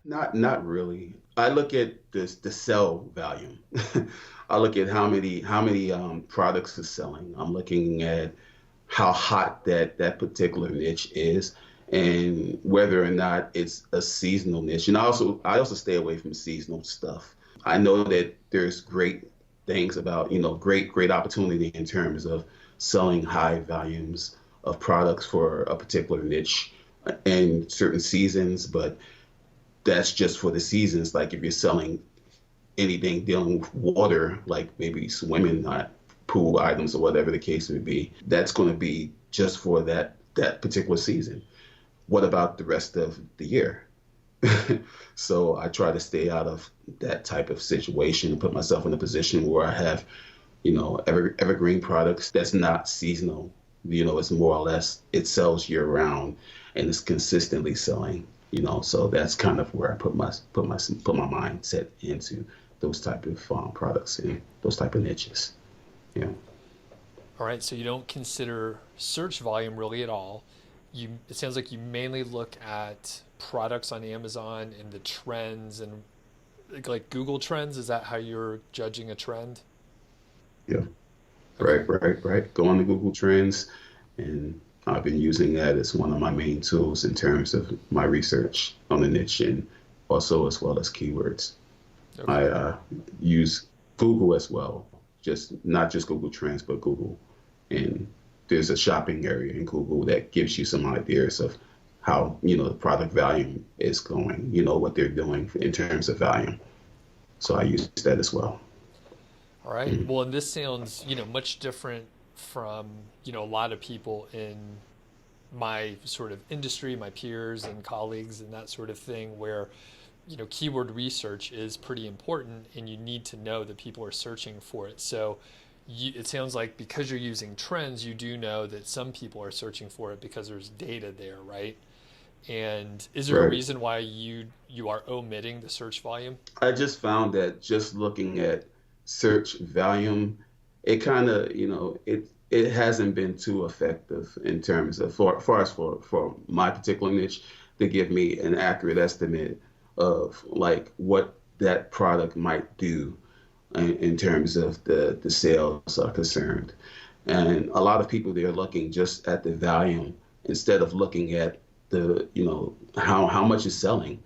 Not really. I look at this the sell volume. I look at how many products is selling. I'm looking at how hot that particular niche is and whether or not it's a seasonal niche. And I also stay away from seasonal stuff. I know that there's great things about, great opportunity in terms of selling high volumes of products for a particular niche in certain seasons, but that's just for the seasons. Like if you're selling anything dealing with water, like maybe swimming, not pool items or whatever the case may be, that's going to be just for that particular season. What about the rest of the year? So I try to stay out of that type of situation and put myself in a position where I have, evergreen products that's not seasonal. It's more or less it sells year round and it's consistently selling. So that's kind of where I put my mindset into those type of products and those type of niches. Yeah. All right, so you don't consider search volume really at all. It sounds like you mainly look at products on Amazon and the trends and like Google Trends. Is that how you're judging a trend? Yeah. Okay. Right. Go on to Google Trends, and I've been using that as one of my main tools in terms of my research on the niche and also as well as keywords. I Okay. use Google as well, just not just Google Trends, but Google. And there's a shopping area in Google that gives you some ideas of how, the product volume is going, what they're doing in terms of volume. So I use that as well. All right. Mhm. Well, and this sounds, much different from, a lot of people in my sort of industry, my peers and colleagues and that sort of thing, where, keyword research is pretty important and you need to know that people are searching for it. So it sounds like because you're using trends, you do know that some people are searching for it because there's data there, right? And is there a Right. reason why you are omitting the search volume? I just found that just looking at search volume, it kind of, it hasn't been too effective in terms of far as for my particular niche to give me an accurate estimate of like what that product might do in terms of the sales are concerned. And a lot of people they're looking just at the volume instead of looking at the, how much is selling.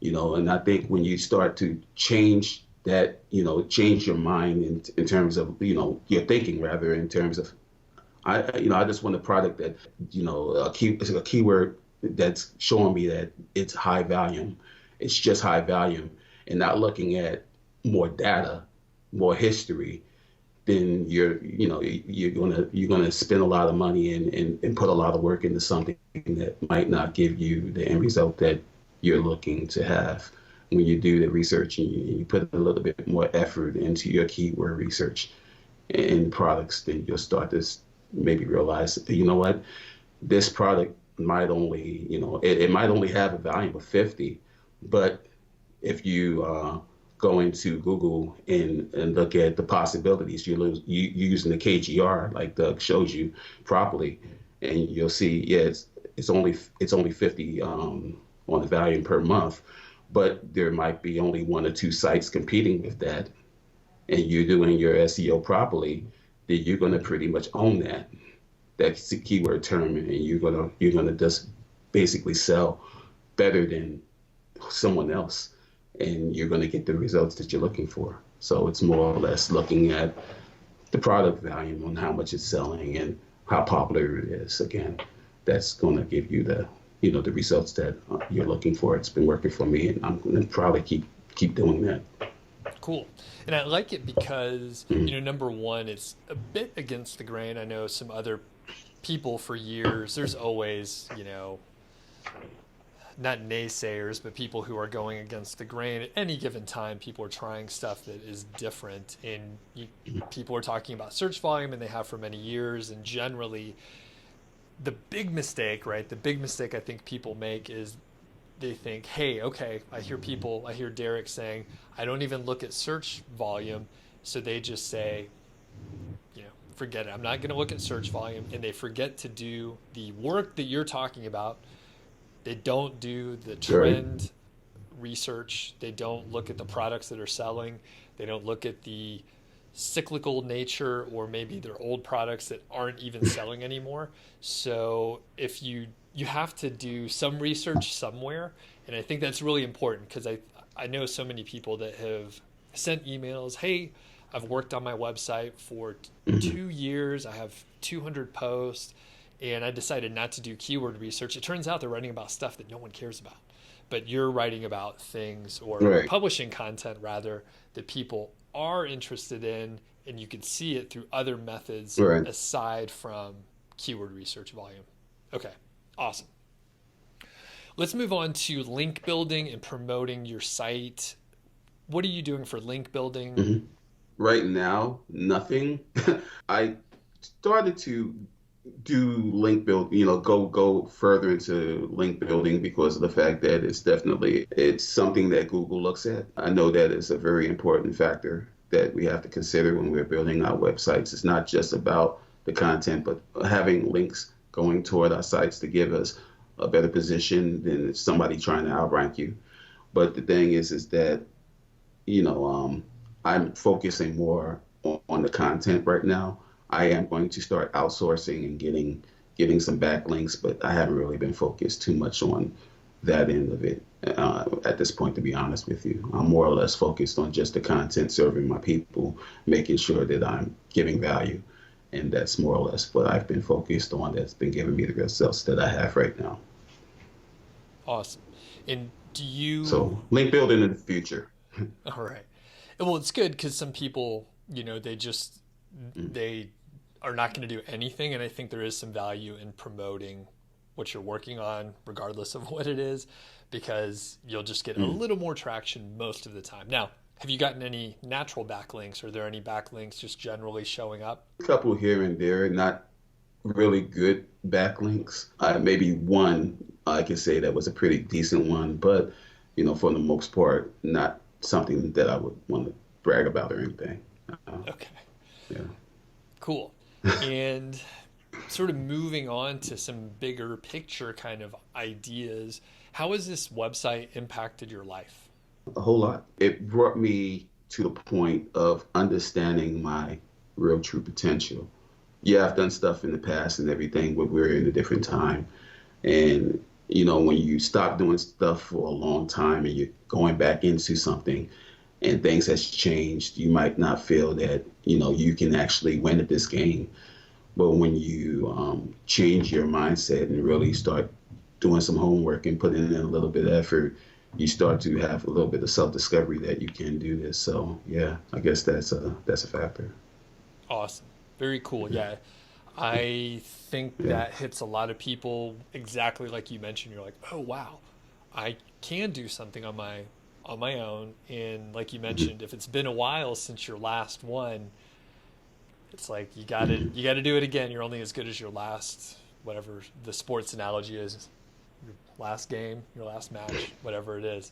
And I think when you start to change that, change your mind in terms of, your thinking rather in terms of, I just want a product that, a keyword that's showing me that it's high volume. It's just high volume and not looking at more data, more history, then you're gonna spend a lot of money and put a lot of work into something that might not give you the end result that you're looking to have. When you do the research and you put a little bit more effort into your keyword research and products, then you'll start to maybe realize, you know what, this product might only, it might only have a value of 50, but if you go into Google and look at the possibilities, you using the KGR like Doug shows you properly, and you'll see, yeah, it's only 50 on the value per month, but there might be only one or two sites competing with that, and you're doing your SEO properly, then you're going to pretty much own that's the keyword term, and you're gonna just basically sell better than someone else, and you're going to get the results that you're looking for. So it's more or less looking at the product value on how much it's selling and how popular it is. Again, that's going to give you the results that you're looking for. It's been working for me, and I'm going to probably keep doing that. Cool. And I like it because, Mhm. number one, it's a bit against the grain. I know some other people for years, there's always, not naysayers, but people who are going against the grain at any given time. People are trying stuff that is different. And people are talking about search volume, and they have for many years. And generally, the big mistake, right? The big mistake I think people make is they think, hey, okay, I hear Derek saying, I don't even look at search volume. So they just say, forget it. I'm not going to look at search volume. And they forget to do the work that you're talking about. They don't do the Right. trend research. They don't look at the products that are selling. They don't look at the cyclical nature, or maybe they're old products that aren't even selling anymore. So if you have to do some research somewhere, and I think that's really important, because I know so many people that have sent emails, hey, I've worked on my website for 2 years, I have 200 posts, and I decided not to do keyword research. It turns out they're writing about stuff that no one cares about, but you're writing about things, or Right. publishing content rather, that people are interested in, and you can see it through other methods Right. aside from keyword research volume. Okay, awesome. Let's move on to link building and promoting your site. What are you doing for link building? hmm Right now, nothing. I started to do link build, go further into link building because of the fact that it's something that Google looks at. I know that is a very important factor that we have to consider when we're building our websites. It's not just about the content, but having links going toward our sites to give us a better position than somebody trying to outrank you. But the thing is that I'm focusing more on the content right now. I am going to start outsourcing and getting some backlinks, but I haven't really been focused too much on that end of it at this point, to be honest with you. I'm more or less focused on just the content, serving my people, making sure that I'm giving value. And that's more or less what I've been focused on, that's been giving me the results that I have right now. Awesome. And do you, So link building in the future. all right. Well, it's good because some people, Mm. they are not going to do anything. And I think there is some value in promoting what you're working on, regardless of what it is, because you'll just get a Mm. little more traction most of the time. Now, have you gotten any natural backlinks? Are there any backlinks just generally showing up? A couple here and there, not really good backlinks. Maybe one I could say that was a pretty decent one, but for the most part, not something that I would want to brag about or anything. Uh, Okay, yeah. cool. And sort of moving on to some bigger picture kind of ideas, how has this website impacted your life? A whole lot. It brought me to the point of understanding my real true potential. Yeah, I've done stuff in the past and everything, but we're in a different time. And, when you stop doing stuff for a long time and you're going back into something and things has changed, you might not feel that, you can actually win at this game. But when you change your mindset and really start doing some homework and putting in a little bit of effort, you start to have a little bit of self-discovery that you can do this. So yeah, I guess that's a factor. Awesome. Very cool. Yeah. I think Yeah. that hits a lot of people exactly like you mentioned. You're like, "Oh wow, I can do something on my own." And like you Mhm. mentioned, if it's been a while since your last one, it's like Mhm. you got to do it again. You're only as good as your last, whatever the sports analogy is, your last game, your last match, whatever it is.